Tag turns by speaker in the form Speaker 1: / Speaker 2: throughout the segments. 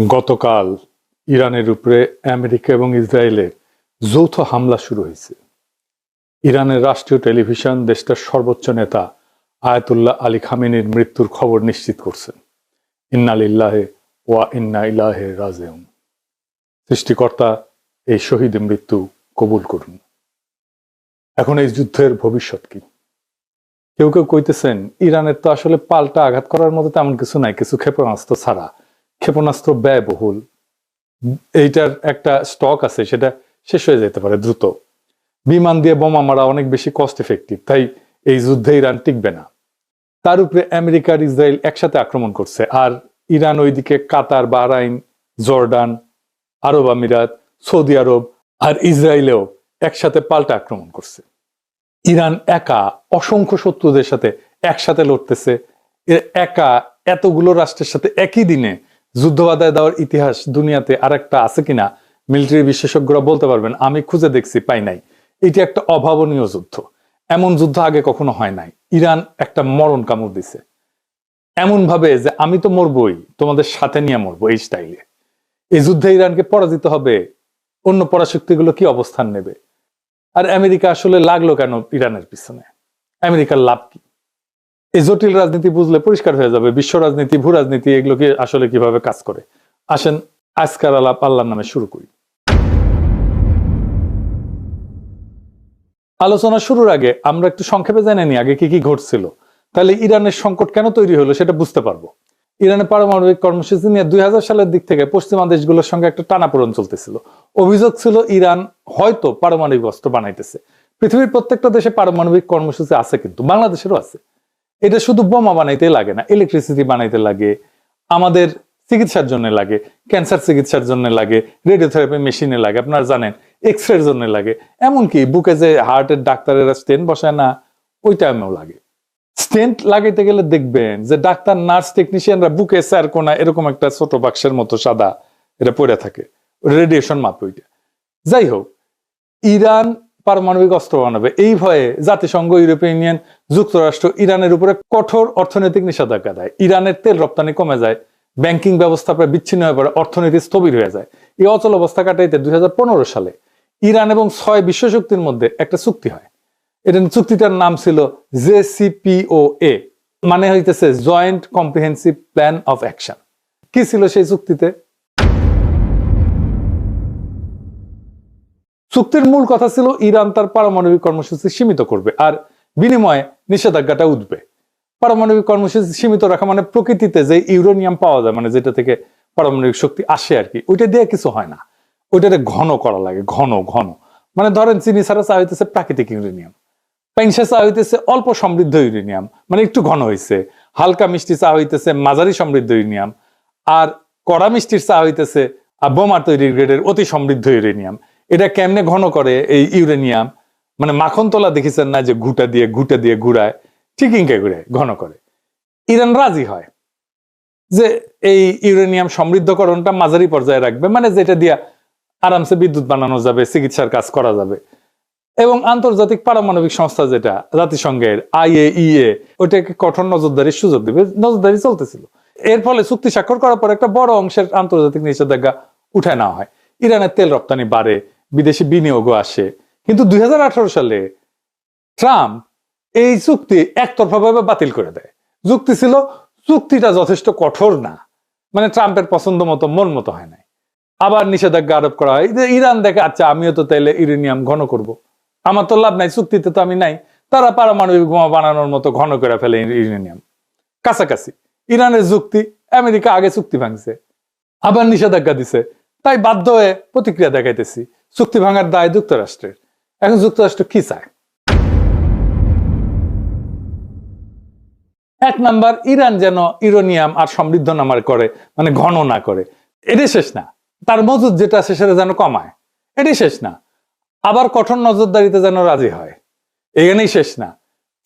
Speaker 1: গতকাল ইরানের উপরে আমেরিকা এবং ইসরায়েলের যৌথ হামলা শুরু হয়েছে। ইরানের রাষ্ট্রীয় টেলিভিশন দেশটার সর্বোচ্চ নেতা আয়াতুল্লাহ আলী খামেনির মৃত্যুর খবর নিশ্চিত করছেন। ইন্না লিল্লাহি ওয়া ইন্না ইলাইহি রাজিউন। সৃষ্টিকর্তা এই শহীদের মৃত্যু কবুল করুন। এখন এই যুদ্ধের ভবিষ্যৎ কি? কেউ কেউ কইতেছেন ইরানের তো আসলে পাল্টা আঘাত করার মতো তেমন কিছু নাই, কিছু ক্ষেপণাস্ত্র ছাড়া। ক্ষেপণাস্ত্র ব্যয়বহুল, এইটার একটা স্টক আছে, সেটা শেষ হয়ে যেতে পারে দ্রুত। বিমান দিয়ে বোমা মারা অনেক বেশি কস্ট এফেক্টিভ, তাই এই যুদ্ধে ইরান টিকবে না। তার উপরে আমেরিকা আর ইসরায়েল একসাথে আক্রমণ করছে, আর ইরান ওইদিকে কাতার, বাহরাইন, জর্ডান, আরব আমিরাত, সৌদি আরব আর ইসরায়েলেও একসাথে পাল্টা আক্রমণ করছে। ইরান একা অসংখ্য শত্রুদের সাথে একসাথে লড়তেছে। একা এতগুলো রাষ্ট্রের সাথে একই দিনে যুদ্ধ বাধায় দেওয়ার ইতিহাস দুনিয়াতে আর একটা আছে কিনা মিলিটারি বিশেষজ্ঞরা বলতে পারবেন। আমি খুঁজে দেখছি, পাই নাই। এটি একটা অভাবনীয় যুদ্ধ, এমন যুদ্ধ আগে কখনো হয় নাই। ইরান একটা মরণ কামড় দিছে এমন ভাবে যে আমি তো মরবই, তোমাদের সাথে নিয়ে মরবো, এই স্টাইলে। এই যুদ্ধে ইরানকে পরাজিত হবে, অন্য পরাশক্তিগুলো কি অবস্থান নেবে? আর আমেরিকা আসলে লাগলো কেন ইরানের পিছনে? আমেরিকার লাভ কি? এই জটিল রাজনীতি বুঝলে পরিষ্কার হয়ে যাবে বিশ্ব রাজনীতি, ভূ রাজনীতি এগুলো কি আসলে কিভাবে কাজ করে। আসেন আজকার আলাপ আল্লাহর নামে শুরু করি। আলোচনা শুরুর আগে আমরা একটু সংক্ষেপে জেনে নিই আগে কি কি ঘটছিল, তাহলে ইরানের সংকট কেন তৈরি হলো সেটা বুঝতে পারবো। ইরানের পারমাণবিক কর্মসূচি নিয়ে 2000 সালের দিক থেকে পশ্চিমা দেশগুলোর সঙ্গে একটা টানাপোড়েন চলতেছিল। অভিযোগ ছিল ইরান হয়তো পারমাণবিক অস্ত্র বানাইতেছে। পৃথিবীর প্রত্যেকটা দেশে পারমাণবিক কর্মসূচি আছে, কিন্তু বাংলাদেশেরও আছে। এটা শুধু বোমা বানাইতে লাগে না, ইলেকট্রিসিটি বানাইতে লাগে, আমাদের চিকিৎসার জন্য লাগে, ক্যান্সার চিকিৎসার জন্য লাগে, রেডিওথেরাপি মেশিনে লাগে, আপনারা জানেন, এক্সরের জন্য লাগে, এমনকি বুকে যে হার্টের ডাক্তারেরা স্টেন্ট বসায় না, ওই টাইমেও লাগে। স্টেন্ট লাগাইতে গেলে দেখবেন যে ডাক্তার, নার্স, টেকনিশিয়ানরা বুকে স্যারকোনা এরকম একটা ছোট বাক্সের মতো সাদা এটা পড়ে থাকে, রেডিয়েশন মাপে ওইটা। যাই হোক, ইরান পারমাণবিক অস্ত্র বানাবে এই ভয়ে জাতিসংঘ, ইউরোপিয়ান ইউনিয়ন, যুক্তরাষ্ট্র ইরানের উপরে কঠোর অর্থনৈতিক নিষেধাজ্ঞা দেয়। ইরানের তেল রপ্তানি কমে যায়, ব্যাংকিং ব্যবস্থা প্রায় বিচ্ছিন্ন হয়ে পড়ে, অর্থনীতি স্থবির হয়ে যায়। এই অচল অবস্থা কাটাইতে 2015 সালে ইরান এবং 6 বিশ্বশক্তির মধ্যে একটা চুক্তি হয়। এটা চুক্তিটার নাম ছিল JCPOA, মানে হইতেছে joint comprehensive plan of action. কি ছিল সেই চুক্তিতে? চুক্তির মূল কথা ছিল ইরান তার পারমাণবিক কর্মসূচি সীমিত করবে, আর বিনিময়ে নিষেধাজ্ঞাটা উঠবে। পারমাণবিক কর্মসূচি সীমিত রাখা মানে প্রকৃতিতে যে ইউরেনিয়াম পাওয়া যায়, মানে যেটা থেকে পারমাণবিক শক্তি আসে আর কি, ওইটা দিয়ে কিছু হয় না, ওইটাতে ঘন করা লাগে, ঘন ঘন। মানে ধরেন চিনি ছাড়া চা হইতেছে প্রাকৃতিক ইউরেনিয়াম, পাইনসা চা হইতেছে অল্প সমৃদ্ধ ইউরেনিয়াম, মানে একটু ঘন হয়েছে। হালকা মিষ্টি চা হইতেছে মাঝারি সমৃদ্ধ ইউরেনিয়াম, আর কড়া মিষ্টির চা হইতেছে বোমা তৈরি গ্রেডের অতি সমৃদ্ধ ইউরেনিয়াম। এটা কেমনে ঘন করে এই ইউরেনিয়াম? মানে মাখন তোলা দেখেছেন না, যে ঘুটা দিয়ে ঘুরায়, ঠিক ইনকে ঘুরে ঘন করে। ইরান রাজি হয় যে এই ইউরেনিয়াম সমৃদ্ধকরণটা মাঝারি পর্যায়ে রাখবে, মানে যেটা দিয়া আরামসে বিদ্যুৎ বানানো যাবে, চিকিৎসার কাজ করা যাবে। এবং আন্তর্জাতিক পারমাণবিক সংস্থা যেটা জাতিসংঘের IAEA, ওইটাকে কঠোর নজরদারির সুযোগ দিবে। নজরদারি চলতেছিল। এর ফলে চুক্তি স্বাক্ষর করার পর একটা বড় অংশের আন্তর্জাতিক নিষেধাজ্ঞা উঠায় নেওয়া হয়। ইরানের তেল রপ্তানি বাড়ে, বিদেশি বিনিয়োগও আসে। কিন্তু 2018 সালে ট্রাম্প এই চুক্তি একতরফাভাবে বাতিল করে দেয়। যুক্তি ছিল চুক্তিটা যথেষ্ট কঠোর না, মানে ট্রাম্পের পছন্দ মতো, মন মতো হয় নাই। আবার নিষেধাজ্ঞা আরোপ করা হয়। ইরান দেখে, আচ্ছা আমিও তো তাইলে ইউরেনিয়াম ঘন করব, আমার তো লাভ নাই, চুক্তিতে তো আমি নাই। তারা পারমাণবিক বোমা বানানোর মতো ঘন করে ফেলে ইউরেনিয়াম। কাছাকাছি ইরানের যুক্তি, আমেরিকা আগে চুক্তি ভাঙছে, আবার নিষেধাজ্ঞা দিছে, তাই বাধ্য হয়ে প্রতিক্রিয়া দেখাইতেছি। চুক্তি ভাঙার দায় যুক্তরাষ্ট্রের। এখন যুক্তরাষ্ট্র কি চায়? এক নাম্বার, ইরান যেন ইউরেনিয়াম আর সমৃদ্ধ না করে, মানে ঘন না করে। এটাই শেষ না, তার মজুদ যেটা আছে সেটা যেন কমায়, এটাই শেষ না। আবার কঠোর নজরদারিতে যেন রাজি হয়, এখানেই শেষ না।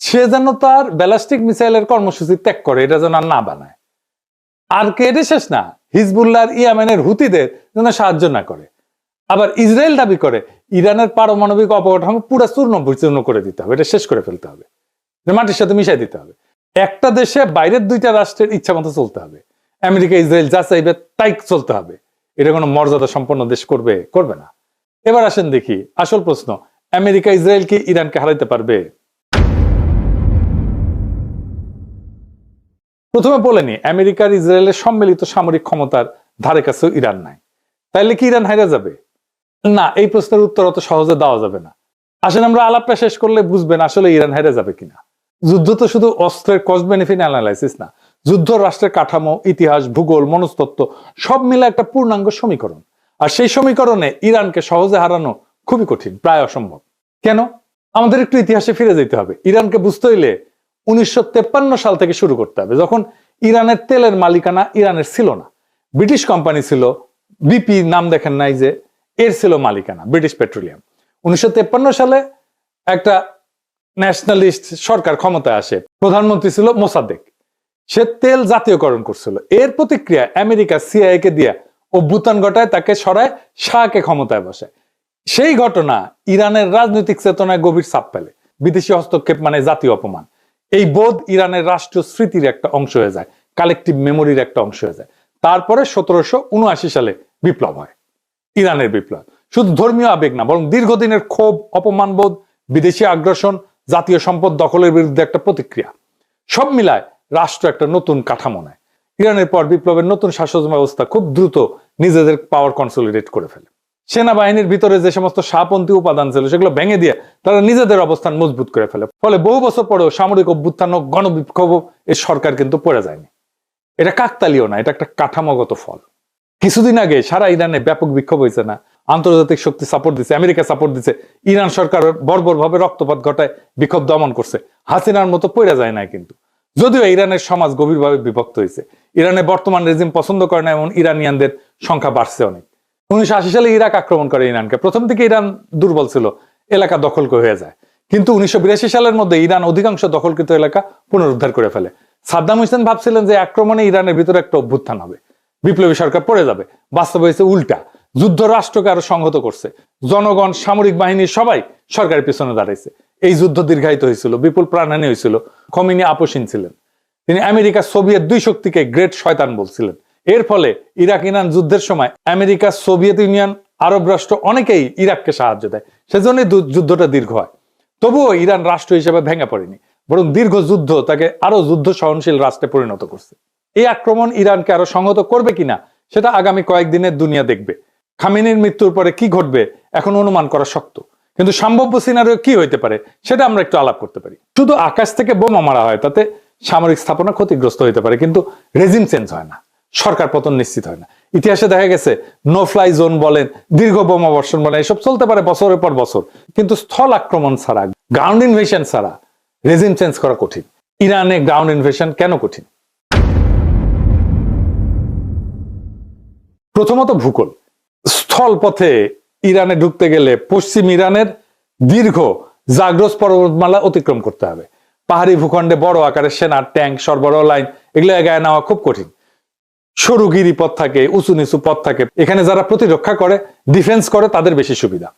Speaker 1: সে যেন তার ব্যালিস্টিক মিসাইলের কর্মসূচি ত্যাগ করে, এটা যেন আর না বানায়। আর কে? এটাই শেষ না, হিজবুল্লাহ আর ইয়েমেনের হুতিদের যেন সাহায্য না করে। আবার ইসরায়েল দাবি করে ইরানের পারমাণবিক অবকাঠামো পুরো চূর্ণ বিচূর্ণ করে দিতে হবে, এটা শেষ করে ফেলতে হবে, মাটির সাথে মিশাই দিতে হবে। একটা দেশে বাইরের দুইটা রাষ্ট্রের ইচ্ছা মতো চলতে হবে। আমেরিকা ইসরায়েল যা চাইবে তাই চলতে হবে, এটা কোনো মর্যাদা সম্পন্ন দেশ করবে? করবে না। এবার আসেন দেখি আসল প্রশ্ন, আমেরিকা ইসরায়েল কি ইরানকে হারাইতে পারবে? প্রথমে বলেনি আমেরিকার ইসরায়েলের সম্মিলিত সামরিক ক্ষমতার ধারে কাছেও ইরান নাই, তাইলে কি ইরান হারা যাবে? না, এই প্রশ্নের উত্তর অত সহজে দেওয়া যাবে না। আসেন আমরা আলাপটা শেষ করলে বুঝবেন আসলে ইরান হেরে যাবে কিনা। যুদ্ধ তো শুধু অস্ত্রের কস্ট বেনিফিট অ্যানালাইসিস না, যুদ্ধ রাষ্ট্রের কাঠামো, ইতিহাস, ভূগোল, মনস্তত্ত্ব সব মিলে একটা পূর্ণাঙ্গ সমীকরণ। আর সেই সমীকরণে ইরানকে সহজে হারানো খুবই কঠিন, প্রায় অসম্ভব। কেন? আমাদের একটু ইতিহাসে ফিরে যেতে হবে। ইরানকে বুঝতে হইলে 1953 সাল থেকে শুরু করতে হবে, যখন ইরানের তেলের মালিকানা ইরানের ছিল না, ব্রিটিশ কোম্পানি ছিল, বিপি নাম দেখেন নাই যে, এর ছিল মালিকানা, ব্রিটিশ পেট্রোলিয়াম। 1953 সালে একটা ন্যাশনালিস্ট সরকার ক্ষমতায় আসে, প্রধানমন্ত্রী ছিল মোসাদ্দেক, সে তেল জাতীয়করণ করছিল। এর প্রতিক্রিয়া আমেরিকা সিআইএ কে দিয়া অভ্যুত্থান ঘটায়, তাকে সরায়, শাহকে ক্ষমতায় বসায়। সেই ঘটনা ইরানের রাজনৈতিক চেতনায় গভীর ছাপ ফেলে। বিদেশি হস্তক্ষেপ মানে জাতীয় অপমান, এই বোধ ইরানের রাষ্ট্রীয় স্মৃতির একটা অংশ হয়ে যায়, কালেকটিভ মেমোরির একটা অংশ হয়ে যায়। তারপরে 1779 সালে বিপ্লব হয়, ইরানের বিপ্লব। শুধু ধর্মীয় আবেগ না, বরং দীর্ঘদিনের ক্ষোভ, অপমানবোধ, বিদেশি আগ্রাসন, জাতীয় সম্পদ দখলের বিরুদ্ধে একটা প্রতিক্রিয়া, সব মিলায় রাষ্ট্র একটা নতুন কাঠামো নেয়। ইরানের পর বিপ্লবের নতুন শাসন ব্যবস্থা খুব দ্রুত নিজেদের পাওয়ার কনসলিডেট করে ফেলে। সেনাবাহিনীর ভিতরে যে সমস্ত শাহপন্থী উপাদান ছিল সেগুলো ভেঙে দিয়ে তারা নিজেদের অবস্থান মজবুত করে ফেলে। ফলে বহু বছর পরেও সামরিক অভ্যুত্থান ও গণবিক্ষোভ এই সরকার কিন্তু পড়ে যায়নি। এটা কাকতালীয় না, এটা একটা কাঠামোগত ফল। কিছুদিন আগে সারা ইরানে ব্যাপক বিক্ষোভ হয়েছে না? আন্তর্জাতিক শক্তি সাপোর্ট দিচ্ছে, আমেরিকা সাপোর্ট দিচ্ছে, ইরান সরকার বর্বর ভাবে রক্তপাত ঘটায় বিক্ষোভ দমন করছে, হাসিনার মতো পড়ে যায় না। কিন্তু যদিও ইরানের সমাজ গভীরভাবে বিভক্ত হয়েছে, ইরানের বর্তমান রেজিম পছন্দ করে না এমন ইরানিয়ানদের সংখ্যা বাড়ছে অনেক। 1980 সালে ইরাক আক্রমণ করে ইরানকে। প্রথম থেকে ইরান দুর্বল ছিল, এলাকা দখল হয়ে যায়, কিন্তু 1982 সালের মধ্যে ইরান অধিকাংশ দখলকৃত এলাকা পুনরুদ্ধার করে ফেলে। সাদ্দাম হোসেন ভাবছিলেন যে আক্রমণে ইরানের ভিতরে একটা অভ্যুত্থান হবে, বিপ্লবী সরকার পড়ে যাবে। বাস্তব হয়েছে উল্টা, যুদ্ধ রাষ্ট্রকে আরো সংহত করছে, জনগণ, সামরিক বাহিনী সবাই সরকারের পিছনে দাঁড়াইছে। এই যুদ্ধ দীর্ঘায়িত হয়েছিল, বিপুল প্রাণহানি হয়েছিল। খমিনি আপোষহীন ছিলেন, তিনি আমেরিকা সোভিয়েত দুই শক্তিকে গ্রেট শয়তান বলছিলেন। এর ফলে ইরাক ইরান যুদ্ধের সময় আমেরিকা, সোভিয়েত ইউনিয়ন, আরব রাষ্ট্র অনেকেই ইরাককে সাহায্য দেয়, সেজন্যই যুদ্ধটা দীর্ঘ হয়। তবুও ইরান রাষ্ট্র হিসেবে ভেঙে পড়েনি, বরং দীর্ঘ যুদ্ধ তাকে আরো যুদ্ধ সহনশীল রাষ্ট্রে পরিণত করছে। এই আক্রমণ ইরানকে আরো সংহত করবে কিনা সেটা আগামী কয়েকদিনের দুনিয়া দেখবে। খামেনির মৃত্যুর পরে কি ঘটবে এখন অনুমান করা শক্ত, কিন্তু সম্ভাব্য সিনারিও কি হইতে পারে সেটা আমরা একটু আলাপ করতে পারি। শুধু আকাশ থেকে বোমা মারা হয়, তাতে সামরিক স্থাপনা ক্ষতিগ্রস্ত হইতে পারে, কিন্তু রেজিম চেঞ্জ হয় না, সরকার পতন নিশ্চিত হয় না। ইতিহাসে দেখা গেছে নো ফ্লাই জোন বলেন, দীর্ঘ বোমা বর্ষণ বলেন, এসব চলতে পারে বছরের পর বছর, কিন্তু স্থল আক্রমণ ছাড়া, গ্রাউন্ড ইনভেশন ছাড়া রেজিম চেঞ্জ করা কঠিন। ইরানে গ্রাউন্ড ইনভেশন কেন কঠিন? প্রথমত ভূগোল। স্থল পথে ইরানে ঢুকতে গেলে পশ্চিম ইরানের দীর্ঘ জাগ্রস পর্বতমালা অতিক্রম করতে হবে। পাহাড়ি ভূখণ্ডে বড় আকারের সেনা, ট্যাঙ্ক, সরবরাহ লাইন এগুলো এগায় নেওয়া খুব কঠিন। সরু গিরিপথ থাকে, উঁচু নিচু পথ থাকে, এখানে যারা প্রতিরক্ষা করে, ডিফেন্স করে, তাদের বেশি সুবিধা।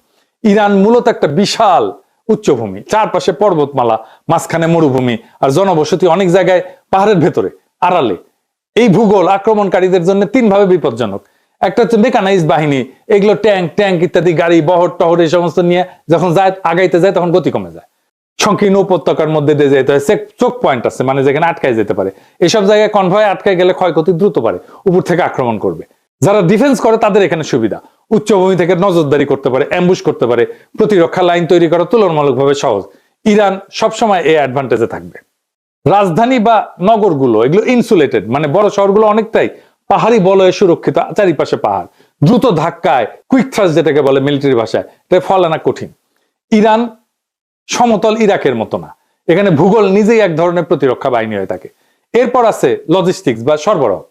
Speaker 1: ইরান মূলত একটা বিশাল উচ্চভূমি, চারপাশে পর্বতমালা, মাঝখানে মরুভূমি, আর জনবসতি অনেক জায়গায় পাহাড়ের ভেতরে আড়ালে। এই ভূগোল আক্রমণকারীদের জন্য তিন ভাবে বিপজ্জনক। একটা হচ্ছে মেকানাইজ বাহিনী, এগুলো ট্যাঙ্ক ইত্যাদি, গাড়ি, বহর টহর এই সমস্ত নিয়ে যখন যায়, আগাইতে যায়, তখন গতি কমে যায়। সংকীর্ণ উপত্যকার মধ্যে দিয়ে যেতে হয়, চোখ পয়েন্ট আছে, মানে যেখানে আটকায় যেতে পারে। এইসব জায়গায় কনভয় আটকায় গেলে ক্ষয়ক্ষতি দ্রুত পারে, উপর থেকে আক্রমণ করবে। যারা ডিফেন্স করে তাদের এখানে সুবিধা, উচ্চভূমি থেকে নজরদারি করতে পারে, অ্যাম্বুশ করতে পারে, প্রতিরক্ষা লাইন তৈরি করা তুলনামূলকভাবে সহজ। ইরান সবসময় এই অ্যাডভান্টেজে থাকবে। রাজধানী বা নগরগুলো এগুলো ইনসুলেটেড, মানে বড় শহরগুলো অনেকটাই পাহাড়ি বলয়ে সুরক্ষিত, চারিপাশে পাহাড়, দ্রুত ধাক্কায়, কুইক থ্রাস্ট যেটাকে বলে মিলিটারি ভাষায়, এটা ফল আনা কঠিন। ইরান সমতল ইরাকের মতো না, এখানে ভূগোল নিজেই এক ধরনের প্রতিরক্ষা বাহিনী হয়ে থাকে। এরপর আছে লজিস্টিক্স বা সরবরাহ।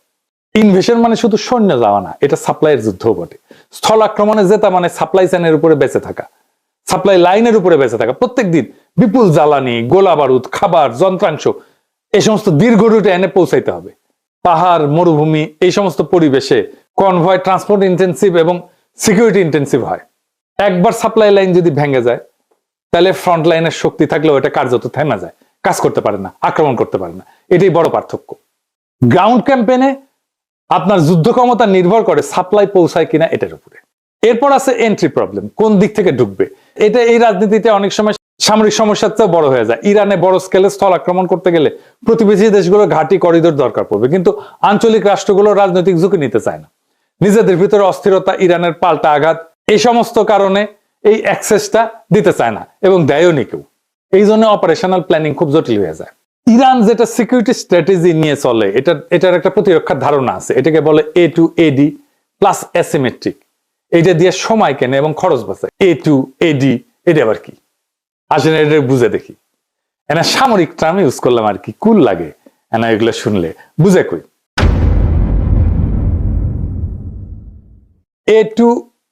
Speaker 1: ইনভেশন মানে শুধু সৈন্য যাওয়া না, এটা সাপ্লাইয়ের যুদ্ধও বটে। স্থল আক্রমণে জেতা মানে সাপ্লাই চেনের উপরে বেঁচে থাকা, সাপ্লাই লাইনের উপরে বেঁচে থাকা। প্রত্যেক দিন বিপুল জ্বালানি, গোলা বারুদ, খাবার, যন্ত্রাংশ এই সমস্ত দীর্ঘ রুটে এনে পৌঁছাইতে হবে। পাহাড়, মরুভূমি এই সমস্ত পরিবেশে কনভয় ট্রান্সপোর্ট ইন্টেন্সিভ এবং সিকিউরিটি ইন্টেন্সিভ হয়। একবার সাপ্লাই লাইন যদি ভেঙে যায়, তাহলে ফ্রন্ট লাইনের শক্তি থাকলেও এটা কার্যত থেমে যায়, কাজ করতে পারে না, আক্রমণ করতে পারে না। এটাই বড় পার্থক্য। গ্রাউন্ড ক্যাম্পেনে আপনার যুদ্ধ ক্ষমতা নির্ভর করে সাপ্লাই পৌঁছায় কিনা এটার উপরে। এরপর আছে এন্ট্রি প্রবলেম, কোন দিক থেকে ঢুকবে। এটা এই রাজনীতিতে অনেক সময় সামরিক সমস্যার চেয়ে বড় হয়ে যায়। ইরানে বড় স্কেলে স্থল আক্রমণ করতে গেলে প্রতিবেশী দেশগুলো ঘাঁটি করিডোর দরকার পড়বে, কিন্তু আঞ্চলিক রাষ্ট্রগুলো রাজনৈতিক ঝুঁকি নিতে চায় না। নিজেদের ভিতরে অস্থিরতা, ইরানের পাল্টা আঘাত, এই সমস্ত কারণে এই অ্যাক্সেসটা দিতে চায় না এবং দেয়ও নি কেউ। এই জন্য অপারেশনাল প্ল্যানিং খুব জটিল হয়ে যায়। ইরান যেটা সিকিউরিটি স্ট্র্যাটেজি নিয়ে চলে, এটার একটা প্রতিরক্ষার ধারণা আছে, এটাকে বলে এ টু এডি প্লাস অ্যাসিমেট্রিক। এইটা দিয়ে সময় কেনে এবং খরচ বাঁচে। এ টু এডি এটা আবার কি আসেন এটা বুঝে দেখি। এনা সামরিক টার্ম ইউজ করলাম আর কি, কুল লাগে এনা এগুলো শুনলে, বুঝে কই। এ টু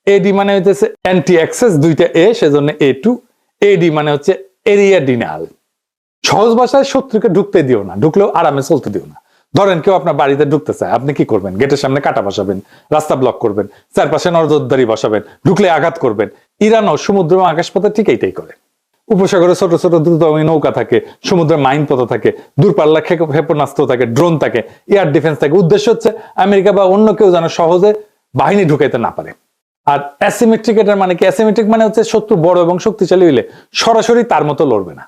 Speaker 1: এডি মানে হচ্ছে অ্যান্টি অ্যাক্সেস, দুইটা এ, সেজন্য এ টু এডি মানে হচ্ছে এরিয়া ডিনাল। সহজ ভাষায় শত্রুকে ঢুকতে দিও না, ঢুকলেও আরামে চলতে দিও না। ধরেন কেউ আপনার বাড়িতে ঢুকতে চায়, আপনি কি করবেন? গেটের সামনে কাটা বসাবেন, রাস্তা ব্লক করবেন, চারপাশে নজরদারি বসাবেন, ঢুকলে আঘাত করবেন। ইরানও সমুদ্র এবং আকাশপথে ঠিক এইটাই করে। উপসাগরে ছোট ছোট দ্রুতগামী নৌকা থাকে, সমুদ্রের মাইন পথ থাকে, দূরপাল্লা ক্ষেপণাস্ত্র থাকে, ড্রোন থাকে, এয়ার ডিফেন্স থাকে। উদ্দেশ্য হচ্ছে আমেরিকা বা অন্য কেউ যেন সহজে বাহিনী ঢুকাইতে না পারে। আর অ্যাসিমেট্রিক, এটার মানে কি? অ্যাসিমেট্রিক মানে হচ্ছে শত্রু বড় এবং শক্তিশালী হইলে সরাসরি তার মতো লড়বে না,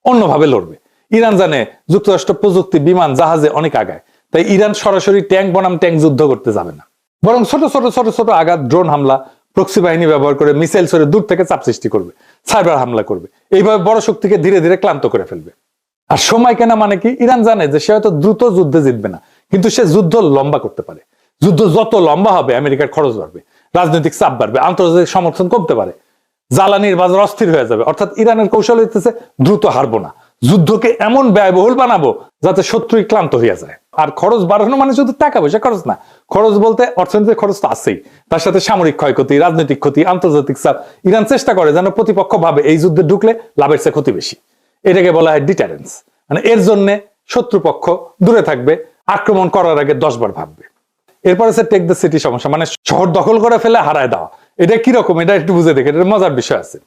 Speaker 1: অন্যভাবে লড়বে। ইরান জানে যুক্তরাষ্ট্র প্রযুক্তি, বিমান, জাহাজে অনেক আগায়, তাই ইরান সরাসরি ট্যাঙ্ক বনাম ট্যাঙ্ক যুদ্ধ করতে যাবে না, বরং ছোট ছোট ছোট ছোট আঘাত, ড্রোন হামলা, প্রক্সি বাহিনী ব্যবহার করে মিসাইল ছড়ে দূর থেকে চাপ সৃষ্টি করবে, সাইবার হামলা করবে। এইভাবে বড় শক্তিকে ধীরে ধীরে ক্লান্ত করে ফেলবে। আর সময় কেনা মানে কি? ইরান জানে যে সে হয়তো দ্রুত যুদ্ধে জিতবে না, কিন্তু সে যুদ্ধ লম্বা করতে পারে। যুদ্ধ যত লম্বা হবে আমেরিকার খরচ বাড়বে, রাজনৈতিক চাপ বাড়বে, আন্তর্জাতিক সমর্থন কমতে পারে, জ্বালানির বাজার অস্থির হয়ে যাবে। অর্থাৎ ইরানের কৌশল হইতেছে দ্রুত হারবো না, যুদ্ধকে এমন ব্যয়বহুল বানাবো যাতে শত্রুই ক্লান্ত হইয়া যায়। আর খরচ বাড়ানো মানে শুধু টাকা পয়সা খরচ না, খরচ বলতে অর্থনৈতিক খরচ তো আছেই, তার সাথে সামরিক ক্ষয়ক্ষতি, রাজনৈতিক ক্ষতি, আন্তর্জাতিক চাপ। ইরান চেষ্টা করে যেন প্রতিপক্ষ ভাবে এই যুদ্ধে ঢুকলে লাভের চেয়ে ক্ষতি বেশি। এটাকে বলা হয় ডিটারেন্স। মানে এর জন্য শত্রুপক্ষ দূরে থাকবে, আক্রমণ করার আগে 10 বার ভাববে। এরপর আছে টেক দ্য সিটি সমস্যা, মানে শহর দখল করে ফেলে হারায় দেওয়া। এটা কিরকম, এটা একটু বুঝে দেখে, এটা মজার বিষয় আছে।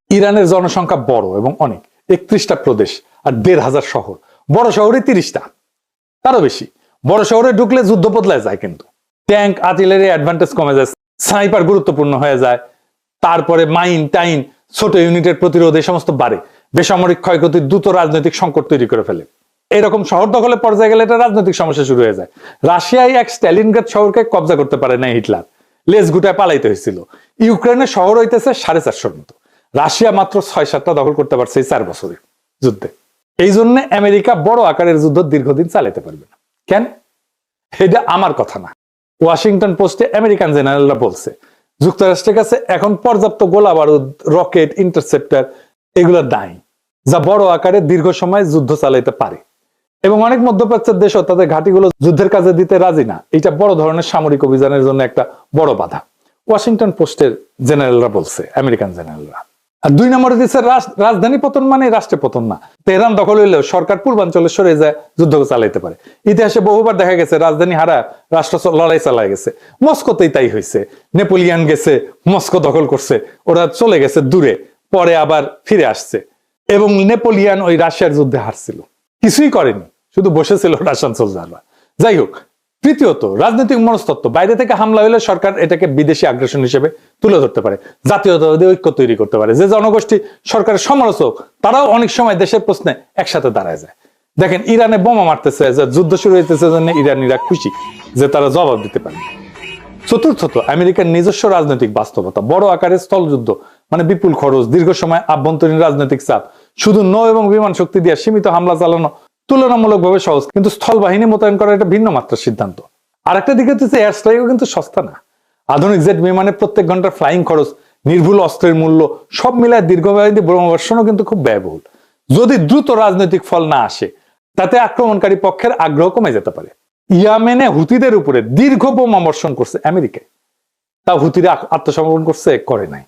Speaker 1: ইরানের জনসংখ্যা বড় এবং অনেক, 31টা প্রদেশ আর 1,500 শহর। বড় শহরে 30টা, তারও বেশি। বড় শহরে ঢুকলে যুদ্ধ বদলায় যায়, কিন্তু ট্যাঙ্ক, আর্টিলারি অ্যাডভান্টেজ কমে যায়, স্নাইপার গুরুত্বপূর্ণ হয়ে যায়, তারপরে মাইন টাইন, ছোট ইউনিটের প্রতিরোধ, এই সমস্ত বাড়ে। বেসামরিক ক্ষয়ক্ষতি, দ্রুত রাজনৈতিক সংকট তৈরি করে ফেলে। এরকম শহর দখলের পর্যায়ে গেলে এটা রাজনৈতিক সমস্যা শুরু হয়ে যায়। রাশিয়ায় এক স্ট্যালিনগ্রাদ শহরকে কব্জা করতে পারে না হিটলার, লেজ গুটায় পালাইতে হয়েছিল। ইউক্রেনের শহর হইতেছে 450 মতো, রাশিয়া মাত্র 6-7টা দখল করতে পারছে এই 4 বছরে যুদ্ধে। এই জন্য আমেরিকা বড় আকারের যুদ্ধ দীর্ঘদিন চালাতে পারবে না। কেন? এটা আমার কথা না, ওয়াশিংটন পোস্টে আমেরিকান জেনারেলরা বলছে যুক্তরাষ্ট্রের কাছে এখন পর্যাপ্ত গোলা বারুদ, রকেট, ইন্টারসেপ্টর এগুলো নাই, যা বড় আকারে দীর্ঘ সময় যুদ্ধ চালাইতে পারে। এবং অনেক মধ্যপ্রাচ্যের দেশও তাদের ঘাঁটিগুলো যুদ্ধের কাজে দিতে রাজি না। এটা বড় ধরনের সামরিক অভিযানের জন্য একটা বড় বাধা, ওয়াশিংটন পোস্টের জেনারেলরা বলছে, আমেরিকান জেনারেলরা। আর 2 নম্বরে দিচ্ছে রাজধানী পতন মানে রাষ্ট্রে পতন না। তেহরান দখল হইলেও সরকার পূর্বাঞ্চলে সরে যায়, যুদ্ধ চালাইতে পারে। ইতিহাসে বহুবার দেখা গেছে রাজধানী হারা রাষ্ট্র লড়াই চালায় গেছে। মস্কোতেই তাই হয়েছে, নেপোলিয়ান গেছে, মস্কো দখল করছে, ওরা চলে গেছে দূরে, পরে আবার ফিরে আসছে। এবং নেপোলিয়ান ওই রাশিয়ার যুদ্ধে হারছিল, কিছুই করেনি, শুধু বসেছিল রাশিয়ান সোলজাররা। যাই হোক, তৃতীয়ত রাজনৈতিক মনস্তত্ত্ব। বাইরে থেকে হামলা হলে সরকার এটাকে বিদেশি আগ্রাসন হিসেবে তুলে ধরতে পারে, জাতীয়তাবাদী ঐক্য তৈরি করতে পারে। যে জনগোষ্ঠী সরকারের সমালোচক তারাও অনেক সময় দেশের প্রশ্নে একসাথে দাঁড়ায় যায়। দেখেন ইরানে বোমা মারতেছে, যুদ্ধ শুরু হইতেছে, জন্য ইরানিরা খুশি যে তারা জবাব দিতে পারে। চতুর্থত আমেরিকার নিজস্ব রাজনৈতিক বাস্তবতা। বড় আকারের স্থলযুদ্ধ মানে বিপুল খরচ, দীর্ঘ সময় আভ্যন্তরীণ রাজনৈতিক চাপ। শুধু নৌ এবং বিমান শক্তি দিয়ে সীমিত হামলা চালানো তুলনামূলকভাবে সহজ, কিন্তু স্থল বাহিনী মোতায়েন করা এটা ভিন্ন মাত্রার সিদ্ধান্ত। আর একটা দিকে হচ্ছে এয়ার স্ট্রাইকও কিন্তু সস্তা না। আধুনিক জেট বিমানে প্রত্যেক ঘন্টার ফ্লাইং খরচ, নির্ভুল অস্ত্রের মূল্য, সব মিলায় দীর্ঘমেয়াদী বোমাবর্ষণও কিন্তু খুব ব্যয়বহুল। যদি দ্রুত রাজনৈতিক ফল না আসে, তাতে আক্রমণকারী পক্ষের আগ্রহ কমে যেতে পারে। ইয়েমেনে হুতিদের উপরে দীর্ঘ বোমাবর্ষণ করছে আমেরিকায়, তা হুতিরা আত্মসমর্পণ করছে? করে নাই।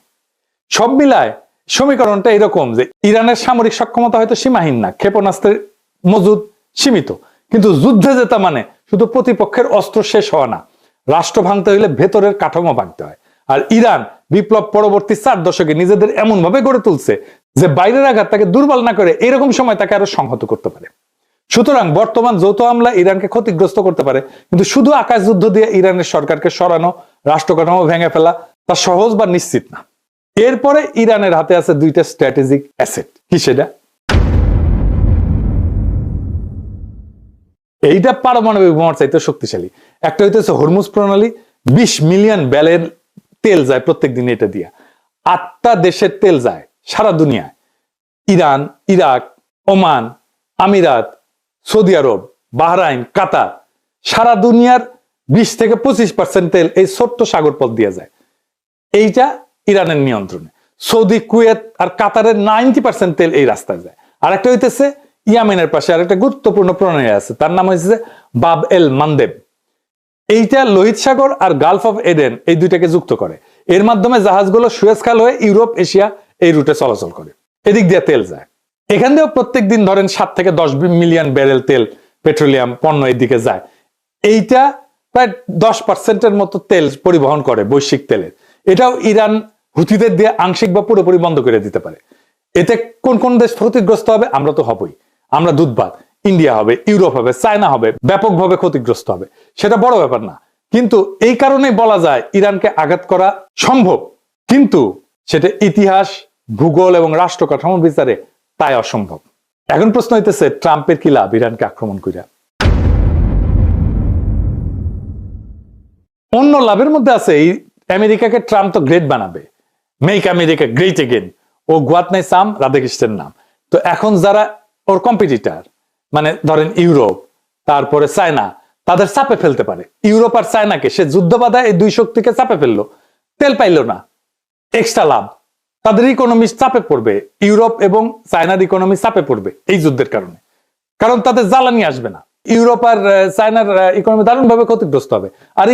Speaker 1: সব মিলায় সমীকরণটা এরকম যে ইরানের সামরিক সক্ষমতা হয়তো সীমাহীন না, ক্ষেপণাস্ত্রের মজুদ সীমিত, কিন্তু যুদ্ধে জেতা মানে শুধু প্রতিপক্ষের অস্ত্র শেষ হওয়া না, রাষ্ট্র ভাঙতে হইলে ভেতরের কাঠামো ভাঙতে হয়। আর ইরান বিপ্লব পরবর্তী 4 দশকে নিজেদের এমন ভাবে গড়ে তুলছে যে বাইরের আঘাত তাকে দুর্বল না করে এরকম সময় তাকে আরো সংহত করতে পারে। সুতরাং বর্তমান যৌথ হামলা ইরানকে ক্ষতিগ্রস্ত করতে পারে, কিন্তু শুধু আকাশ যুদ্ধ দিয়ে ইরানের সরকারকে সরানো, রাষ্ট্র কাঠামো ভেঙে ফেলা তা সহজ বা নিশ্চিত না। এরপরে ইরানের হাতে আছে দুইটা স্ট্র্যাটেজিক অ্যাসেট। কি সেটা? এইটা পারমাণবিক বোমার চাইতে শক্তিশালী। একটা হইতেছে হরমুজ প্রণালী, 20 মিলিয়ন ব্যারেল তেল যায় প্রত্যেক দিন এটা দিয়া। 8টা দেশের তেল যায় সারা দুনিয়ায়, ইরান, ইরাক, ওমান, আমিরাত, সৌদি আরব, বাহরাইন, কাতার, সারা দুনিয়ার 20 থেকে 25% তেল এই ছোট্ট সাগর পথ দিয়ে যায়। এইটা ইরানের নিয়ন্ত্রণে। সৌদি, কুয়েত আর কাতারের 90% তেল এই রাস্তায় যায়। আর একটা হইতেছে ইয়ামেনের পাশে আরেকটা গুরুত্বপূর্ণ প্রণালী আছে, তার নাম হচ্ছে বাব এল মানদেব। এইটা লোহিত সাগর আর গালফ অফ এডেন এই দুইটাকে যুক্ত করে। এর মাধ্যমে জাহাজগুলো সুয়েজ খাল হয়ে ইউরোপ, এশিয়া এই রুটে চলাচল করে। এদিক দিয়ে তেল যায়। এখান দিয়েও প্রত্যেক দিন ধরেন 7 থেকে 10 মিলিয়ন ব্যারেল তেল, পেট্রোলিয়াম পণ্য এদিকে যায়। এইটা প্রায় 10% মতো তেল পরিবহন করে বৈশ্বিক তেলের। এটাও ইরান হুথিদের দিয়ে আংশিক বা পুরোপুরি বন্ধ করে দিতে পারে। এতে কোন কোন দেশ ক্ষতিগ্রস্ত হবে? আমরা তো হবই। আমরা দুধবাদ, ইন্ডিয়া হবে, ইউরোপ হবে, চায়না হবে, ব্যাপকভাবে ক্ষতিগ্রস্ত হবে। সেটা বড় ব্যাপার না, কিন্তু এই কারণেই বলা যায় ইরানকে আঘাত করা সম্ভব, কিন্তু সেটা ইতিহাস, ভূগোল এবং রাষ্ট্র কাঠামো বিচারে তাই অসম্ভব। এখন প্রশ্ন হইতেছে, ট্রাম্পের কি লাভ ইরানকে আক্রমণ কইরা? অন্য লাভের মধ্যে আছে এই আমেরিকাকে ট্রাম্প তো গ্রেট বানাবে, মেক আমেরিকা গ্রেট এগেন। ও গুয়াত নাই সাম রাধাকৃষ্ণের নাম। তো এখন যারা ওর কম্পিটিটর, মানে ধরেন ইউরোপ, তারপরে চায়না, তাদের চাপে ফেলতে পারে। ইউরোপ আর চায়নাকে সে যুদ্ধ বাধায় এই দুই শক্তিকে চাপে ফেললো, তেল পাইল না, এক্সট্রা লাভ। তাদের ইকোনমি চাপে পড়বে, ইউরোপ এবং চায়নার ইকোনমি চাপে পড়বে এই যুদ্ধের কারণে, কারণ তাদের জ্বালানি আসবে না। ইউরোপ আর চায়নার ইকোনমি দারুণ ভাবে ক্ষতিগ্রস্ত হবে। আর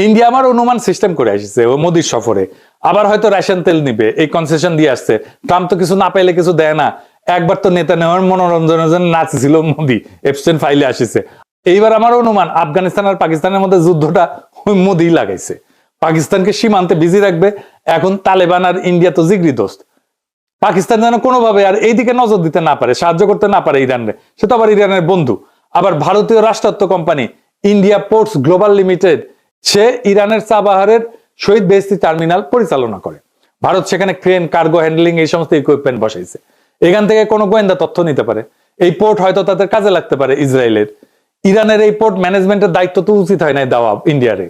Speaker 1: ইন্ডিয়া আমার অনুমান সিস্টেম করে আসছে ও মোদির সফরে, আবার হয়তো রাশিয়ান তেল নিবে, এই কনসেশন দিয়ে আসছে। ট্রাম্প তো কিছু না পাইলে কিছু দেয় না। একবার তো নেতা নেওয়ার মনোরঞ্জনের জন্য নাচছিল মোদি, এপস্টেইন ফাইলে আসিছে। এইবার আমার অনুমান আফগানিস্তান আর পাকিস্তানের মধ্যে যুদ্ধটা মোদি লাগাইছে, পাকিস্তানকে সীমান্তে বিজি রাখবে। এখন তালেবান আর ইন্ডিয়া তো জিগরি দোস্ত, পাকিস্তান যেন কোনোভাবে আর এইদিকে নজর দিতে না পারে, সাহায্য করতে না পারে ইরানরে। সে তো আবার ইরানের বন্ধু। আবার ভারতীয় রাষ্ট্রায়ত্ত company India Ports Global Limited, সে ইরানের চাবাহারের শহীদ বেহেশতি টার্মিনাল পরিচালনা করে। ভারত সেখানে ক্রেন, কার্গো হ্যান্ডলিং এই সমস্ত ইকুইপমেন্ট বসাইছে। এখান থেকে কোনো গোয়েন্দা তথ্য নিতে পারে। এই পোর্ট হয়তো তাদের কাজে লাগতে পারে ইসরায়েলের। ইরানের এই পোর্ট ম্যানেজমেন্টের দায়িত্ব তো উচিত হয় নাই দেওয়া ইন্ডিয়ারে,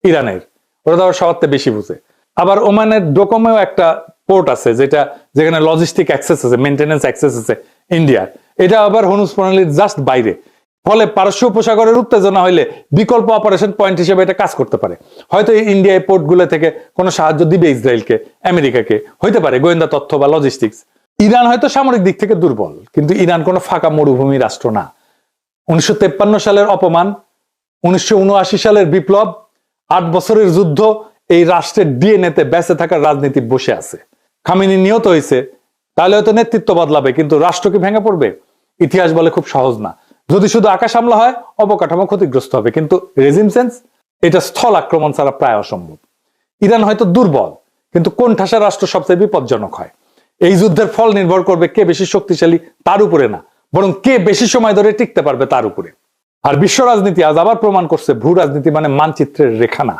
Speaker 1: ইরানের। ওরা তো সবার বেশি বুঝে। আবার ওমানের ডোকোমেও একটা পোর্ট আছে যেখানে লজিস্টিক অ্যাক্সেস আছে, মেইনটেনেন্স অ্যাক্সেস আছে ইন্ডিয়ার। এটা আবার হরমুজ প্রণালীর জাস্ট বাইরে। ফলে পারস্য উপসাগরের উত্তেজনা হইলে বিকল্প অপারেশন পয়েন্ট হিসেবে এটা কাজ করতে পারে। হয়তো ইন্ডিয়া এই পোর্ট গুলো থেকে কোনো সাহায্য দিবে ইসরায়েলকে, আমেরিকাকে, হইতে পারে গোয়েন্দা তথ্য বা লজিস্টিক্স। ইরান হয়তো সামরিক দিক থেকে দুর্বল, কিন্তু ইরান কোনো ফাঁকা মরুভূমি রাষ্ট্র না। 1953 সালের অপমান, 1979 সালের বিপ্লব, 8 বছরের যুদ্ধ, এই রাষ্ট্রের ডিএনএতে বেঁচে থাকার রাজনীতি বসে আছে। খামেনি নিহত হয়েছে, তাহলে হয়তো নেতৃত্ব বদলাবে, কিন্তু রাষ্ট্র কি ভেঙে পড়বে? ইতিহাস বলে খুব সহজ না। যদি শুধু আকাশ হামলা হয়, অবকাঠামো ক্ষতিগ্রস্ত হবে, কিন্তু রেজিম চেঞ্জ এটা স্থল আক্রমণ ছাড়া প্রায় অসম্ভব। ইরান হয়তো দুর্বল, কিন্তু কোন ঠাসা রাষ্ট্র সবচেয়ে বিপজ্জনক হয়? এই যুদ্ধের ফল নির্ভর করবে কে বেশি শক্তিশালী তার উপরে না, বরং কে বেশি সময় ধরে টিকতে পারবে তার উপরে। আর বিশ্ব রাজনীতি আজ আবার প্রমাণ করছে, ভূ রাজনীতি মানে মানচিত্রের রেখা না।